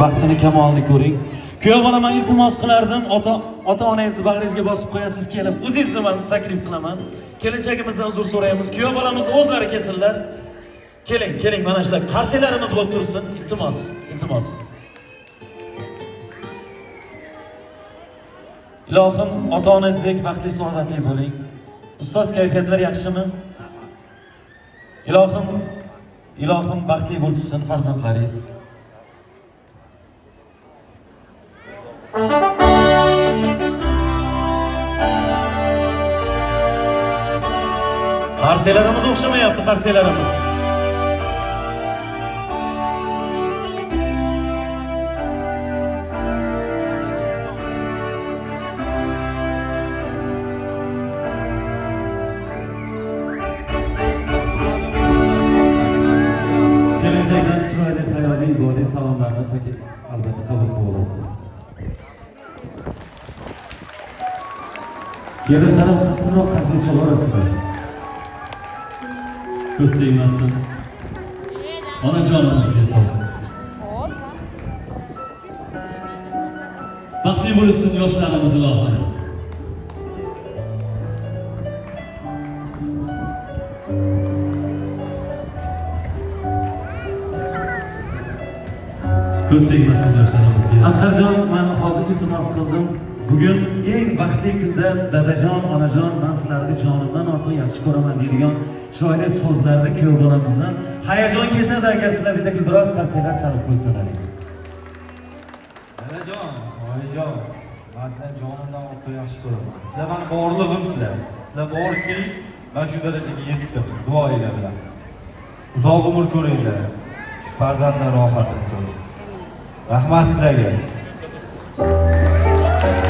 baxtini kamolini ko'ring. Kuyov bolaman iltimos qilardim, ota-onangizni bag'ringizga bosib qo'yasiz kelib. O'zingizni men taklif qilaman. Kelinchagimizdan uzr so'raymiz. Kuyov bolamizni o'zlari kelsinlar. Keling, mana shular qarsaklarimiz bo'lib tursin. Iltimos. Ilohim ota-onangizdek baxtli saodatli bo'ling. Ustoz kayfiyatlar yaxshimi? Ilohim baxtli bo'lsin farzandlaringiz. Qarsaklarimiz o'xshamayapti, qarsaklarimiz. Kelajakdan chiroyli hayoliy g'oliy salomlarni albatta qabul qilib olasiz. Kelin taraf qattiqroq qarsak chaborasizlar. Ko'z tegmasin. Onajonimizga sog'. Baxtli bo'lasiz yoshlarimiz ilohim. Ko'z tegmasin yoshlarimiz. Asqarjon, men hozir iltimos qildim. Bugun eng baxtli kunda dadajon, onajon, men sizlarni jonimdan ortiq yaxshi ko'raman deydigan chiroyli so'zlarni kuyov bolamizdan hayajon ketadi agar sizlar bitta biroz qarsaklar chalib qo'ysalar. Dadajon, onajon, men sizlarni jonimdan ortiq yaxshi ko'raman. Sizlar meni borlig'im sizlar. Sizlar borki, men shu darajaga yetdim duoinglar bilan. Uzoq umr ko'ringlar. Farzandlar rohatini ko'ring. Rahmat sizlarga.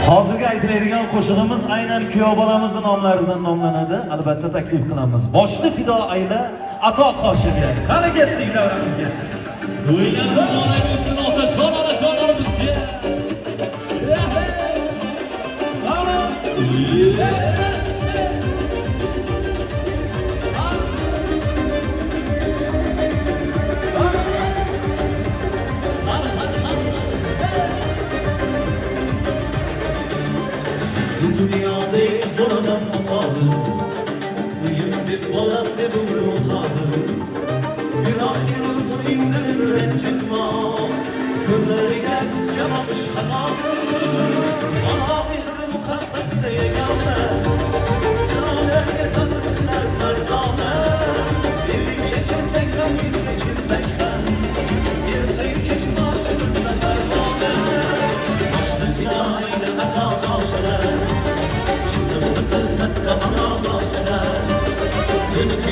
Hozirgi aytiladigan qo'shig'imiz aynan kuyov bolamizni nomlaridan nomlanadi. Albatta taklif qilamiz. Boshli fido ayla ato qoshiga. Qani ketdik davramizga. O'ylanib onamizning otajon, onajonlarimizga. Bu dünyada zor adam atadır. Uyum deb bolam deb umri o'tadir. Bir ahir urg'uningdan ranjitma. Ko'zlariga tikka boqish xatodir. Ona mehri muhabbatda yagona. Sinovlarga sabr qilar mardona. Birlikka kirsak ham bizga kelsak ham. Ertaga kech boshimizda parvona. Boshli fido ayla ato qoshilar. Sadqa bana başlar, dönüp